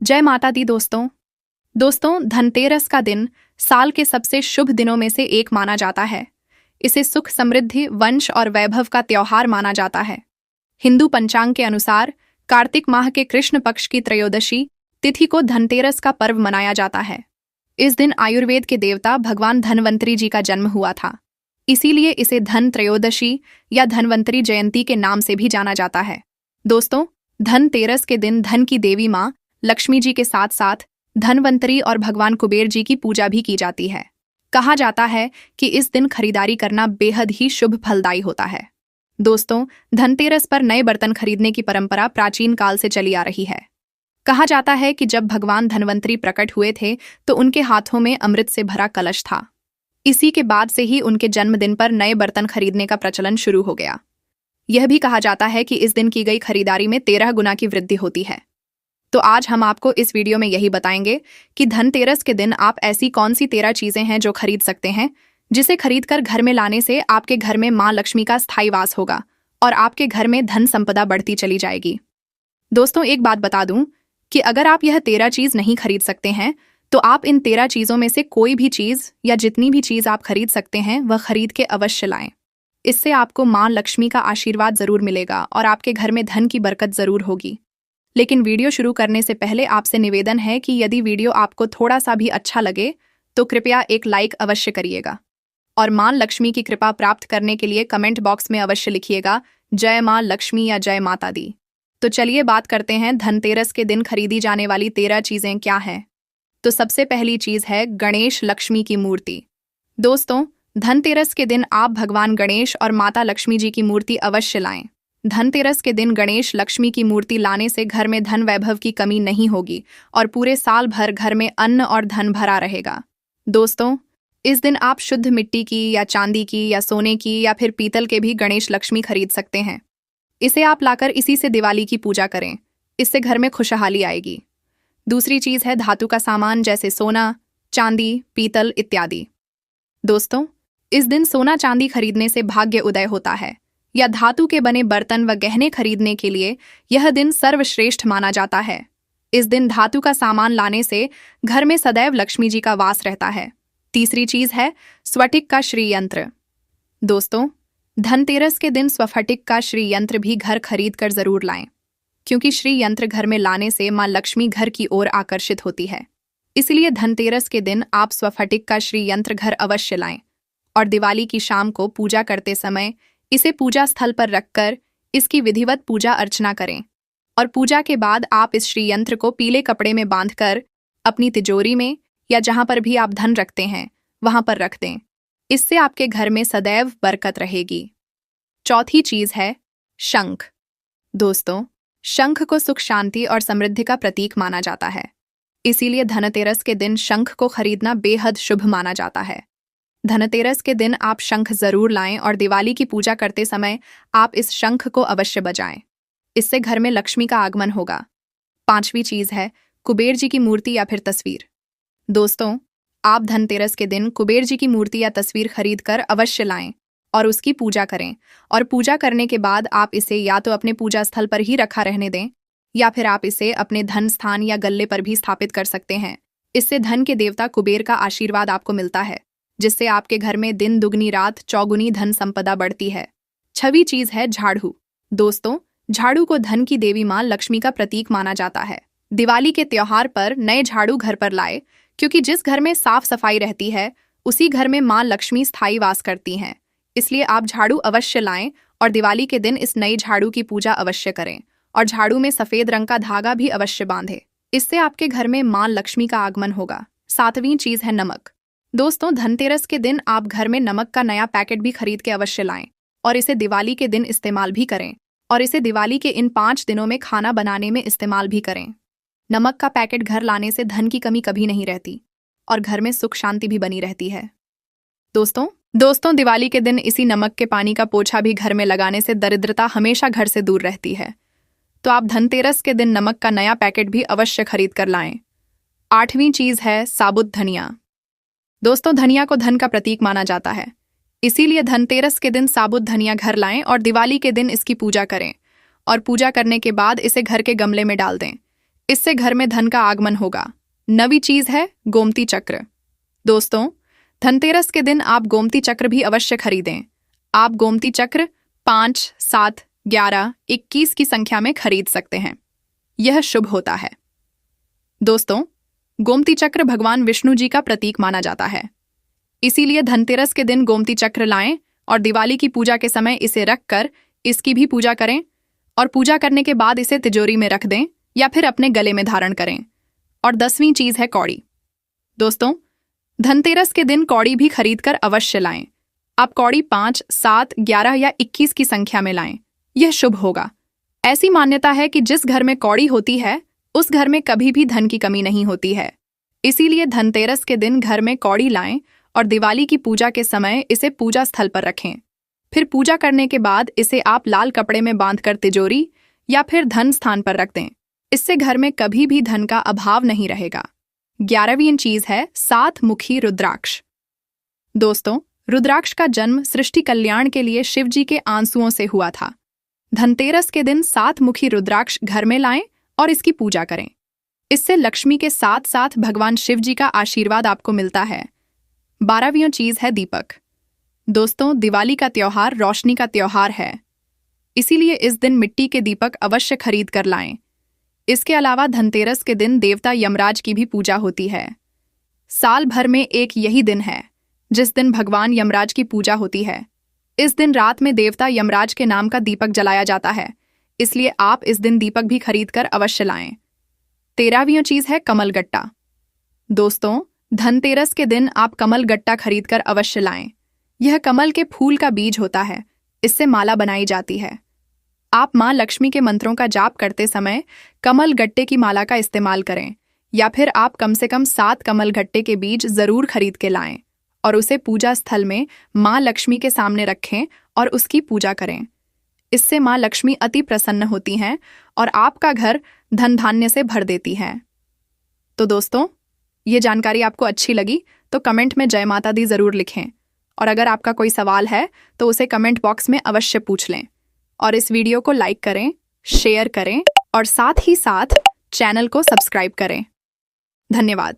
जय माता दी दोस्तों धनतेरस का दिन साल के सबसे शुभ दिनों में से एक माना जाता है। इसे सुख समृद्धि वंश और वैभव का त्योहार माना जाता है। हिंदू पंचांग के अनुसार कार्तिक माह के कृष्ण पक्ष की त्रयोदशी तिथि को धनतेरस का पर्व मनाया जाता है। इस दिन आयुर्वेद के देवता भगवान धन्वंतरी जी का जन्म हुआ था, इसीलिए इसे धन त्रयोदशी या धन्वंतरी जयंती के नाम से भी जाना जाता है। दोस्तों, धनतेरस के दिन धन की देवी माँ लक्ष्मी जी के साथ साथ धन्वंतरी और भगवान कुबेर जी की पूजा भी की जाती है। कहा जाता है कि इस दिन खरीदारी करना बेहद ही शुभ फलदायी होता है। दोस्तों, धनतेरस पर नए बर्तन खरीदने की परंपरा प्राचीन काल से चली आ रही है। कहा जाता है कि जब भगवान धन्वंतरी प्रकट हुए थे तो उनके हाथों में अमृत से भरा कलश था। इसी के बाद से ही उनके जन्मदिन पर नए बर्तन खरीदने का प्रचलन शुरू हो गया। यह भी कहा जाता है कि इस दिन की गई खरीदारी में 13 गुना की वृद्धि होती है। तो आज हम आपको इस वीडियो में यही बताएंगे कि धनतेरस के दिन आप ऐसी कौन सी 13 चीजें हैं जो खरीद सकते हैं, जिसे खरीदकर घर में लाने से आपके घर में मां लक्ष्मी का स्थायी वास होगा और आपके घर में धन संपदा बढ़ती चली जाएगी। दोस्तों, एक बात बता दूं कि अगर आप यह 13 चीज नहीं खरीद सकते हैं तो आप इन 13 चीजों में से कोई भी चीज या जितनी भी चीज आप खरीद सकते हैं वह खरीद के अवश्य लाएं। इससे आपको मां लक्ष्मी का आशीर्वाद जरूर मिलेगा और आपके घर में धन की बरकत जरूर होगी। लेकिन वीडियो शुरू करने से पहले आपसे निवेदन है कि यदि वीडियो आपको थोड़ा सा भी अच्छा लगे तो कृपया एक लाइक अवश्य करिएगा और मां लक्ष्मी की कृपा प्राप्त करने के लिए कमेंट बॉक्स में अवश्य लिखिएगा जय मां लक्ष्मी या जय माता दी। तो चलिए बात करते हैं धनतेरस के दिन खरीदी जाने वाली 13 चीजें क्या हैं। तो सबसे पहली चीज है गणेश लक्ष्मी की मूर्ति। दोस्तों, धनतेरस के दिन आप भगवान गणेश और माता लक्ष्मी जी की मूर्ति अवश्य लाएं। धनतेरस के दिन गणेश लक्ष्मी की मूर्ति लाने से घर में धन वैभव की कमी नहीं होगी और पूरे साल भर घर में अन्न और धन भरा रहेगा। दोस्तों, इस दिन आप शुद्ध मिट्टी की या चांदी की या सोने की या फिर पीतल के भी गणेश लक्ष्मी खरीद सकते हैं। इसे आप लाकर इसी से दिवाली की पूजा करें, इससे घर में खुशहाली आएगी। दूसरी चीज है धातु का सामान जैसे सोना, चांदी, पीतल इत्यादि। दोस्तों, इस दिन सोना चांदी खरीदने से भाग्य उदय होता है या धातु के बने बर्तन व गहने खरीदने के लिए यह दिन सर्वश्रेष्ठ माना जाता है। इस दिन धातु का सामान लाने से घर में सदैव लक्ष्मी जी का वास रहता है। तीसरी चीज है स्फटिक का श्री यंत्र। दोस्तों, धनतेरस के दिन स्फटिक का श्री यंत्र भी घर खरीद कर जरूर लाएं, क्योंकि श्री यंत्र घर में लाने से मां लक्ष्मी घर की ओर आकर्षित होती है। इसलिए धनतेरस के दिन आप स्फटिक का श्री यंत्र घर अवश्य लाएं और दिवाली की शाम को पूजा करते समय इसे पूजा स्थल पर रखकर इसकी विधिवत पूजा अर्चना करें और पूजा के बाद आप इस श्री यंत्र को पीले कपड़े में बांधकर अपनी तिजोरी में या जहां पर भी आप धन रखते हैं वहां पर रख दें। इससे आपके घर में सदैव बरकत रहेगी। चौथी चीज है शंख। दोस्तों, शंख को सुख शांति और समृद्धि का प्रतीक माना जाता है, इसीलिए धनतेरस के दिन शंख को खरीदना बेहद शुभ माना जाता है। धनतेरस के दिन आप शंख जरूर लाएं और दिवाली की पूजा करते समय आप इस शंख को अवश्य बजाएं, इससे घर में लक्ष्मी का आगमन होगा। पांचवी चीज है कुबेर जी की मूर्ति या फिर तस्वीर। दोस्तों, आप धनतेरस के दिन कुबेर जी की मूर्ति या तस्वीर खरीद कर अवश्य लाएं और उसकी पूजा करें और पूजा करने के बाद आप इसे या तो अपने पूजा स्थल पर ही रखा रहने दें या फिर आप इसे अपने धन स्थान या गल्ले पर भी स्थापित कर सकते हैं। इससे धन के देवता कुबेर का आशीर्वाद आपको मिलता है, जिससे आपके घर में दिन दुगनी रात चौगुनी धन संपदा बढ़ती है। छठी चीज है झाड़ू। दोस्तों, झाड़ू को धन की देवी मां लक्ष्मी का प्रतीक माना जाता है। दिवाली के त्योहार पर नए झाड़ू घर पर लाए, क्योंकि जिस घर में साफ सफाई रहती है उसी घर में मां लक्ष्मी स्थायी वास करती हैं। इसलिए आप झाड़ू अवश्य लाएं और दिवाली के दिन इस नई झाड़ू की पूजा अवश्य करें और झाड़ू में सफेद रंग का धागा भी अवश्य बांधें। इससे आपके घर में मां लक्ष्मी का आगमन होगा। सातवीं चीज है नमक। दोस्तों, धनतेरस के दिन आप घर में नमक का नया पैकेट भी खरीद के अवश्य लाएं और इसे दिवाली के दिन इस्तेमाल भी करें और इसे दिवाली के इन 5 दिनों में खाना बनाने में इस्तेमाल भी करें। नमक का पैकेट घर लाने से धन की कमी कभी नहीं रहती और घर में सुख शांति भी बनी रहती है। दोस्तों, दिवाली के दिन इसी नमक के पानी का पोछा भी घर में लगाने से दरिद्रता हमेशा घर से दूर रहती है। तो आप धनतेरस के दिन नमक का नया पैकेट भी अवश्य खरीद कर लाएं। आठवीं चीज है साबुत धनिया। दोस्तों, धनिया को धन का प्रतीक माना जाता है, इसीलिए धनतेरस के दिन साबुत धनिया घर लाएं और दिवाली के दिन इसकी पूजा करें और पूजा करने के बाद इसे घर के गमले में डाल दें। इससे घर में धन का आगमन होगा। नवी चीज है गोमती चक्र। दोस्तों, धनतेरस के दिन आप गोमती चक्र भी अवश्य खरीदें। आप गोमती चक्र 5, 7, 11, 21 की संख्या में खरीद सकते हैं। यह शुभ होता है। दोस्तों, गोमती चक्र भगवान विष्णु जी का प्रतीक माना जाता है। इसीलिए धनतेरस के दिन गोमती चक्र लाएं और दिवाली की पूजा के समय इसे रखकर इसकी भी पूजा करें और पूजा करने के बाद इसे तिजोरी में रख दें या फिर अपने गले में धारण करें। और 10वीं चीज है कौड़ी। दोस्तों, धनतेरस के दिन कौड़ी भी खरीदकर अवश्य लाएं। आप कौड़ी 5, 7, 11 या 21 की संख्या में लाएं। यह शुभ होगा। ऐसी मान्यता है कि जिस घर में कौड़ी होती है उस घर में कभी भी धन की कमी नहीं होती है। इसीलिए धनतेरस के दिन घर में कौड़ी लाएं और दिवाली की पूजा के समय इसे पूजा स्थल पर रखें। फिर पूजा करने के बाद इसे आप लाल कपड़े में बांधकर तिजोरी या फिर धन स्थान पर रख दें। इससे घर में कभी भी धन का अभाव नहीं रहेगा। 11वीं चीज है 7 मुखी रुद्राक्ष। दोस्तों, रुद्राक्ष का जन्म सृष्टि कल्याण के लिए शिव जी के आंसुओं से हुआ था। धनतेरस के दिन 7 मुखी रुद्राक्ष घर में लाएं और इसकी पूजा करें। इससे लक्ष्मी के साथ साथ भगवान शिव जी का आशीर्वाद आपको मिलता है। 12वीं चीज है दीपक। दोस्तों, दिवाली का त्योहार रोशनी का त्योहार है। इसीलिए इस दिन मिट्टी के दीपक अवश्य खरीद कर लाएं। इसके अलावा धनतेरस के दिन देवता यमराज की भी पूजा होती है। साल भर में एक यही दिन है जिस दिन भगवान यमराज की पूजा होती है। इस दिन रात में देवता यमराज के नाम का दीपक जलाया जाता है। इसलिए आप इस दिन दीपक भी खरीदकर अवश्य लाएं। 13वीं चीज है कमल गट्टा। दोस्तों, धनतेरस के दिन आप कमल गट्टा खरीदकर अवश्य लाएं। यह कमल के फूल का बीज होता है। इससे माला बनाई जाती है। आप मां लक्ष्मी के मंत्रों का जाप करते समय कमल गट्टे की माला का इस्तेमाल करें या फिर आप कम से कम 7 कमल गट्टे के बीज जरूर खरीद के लाएं और उसे पूजा स्थल में मां लक्ष्मी के सामने रखें और उसकी पूजा करें। इससे मां लक्ष्मी अति प्रसन्न होती हैं और आपका घर धन धान्य से भर देती हैं। तो दोस्तों, ये जानकारी आपको अच्छी लगी तो कमेंट में जय माता दी जरूर लिखें और अगर आपका कोई सवाल है तो उसे कमेंट बॉक्स में अवश्य पूछ लें। और इस वीडियो को लाइक करें, शेयर करें और साथ ही साथ चैनल को सब्सक्राइब करें। धन्यवाद।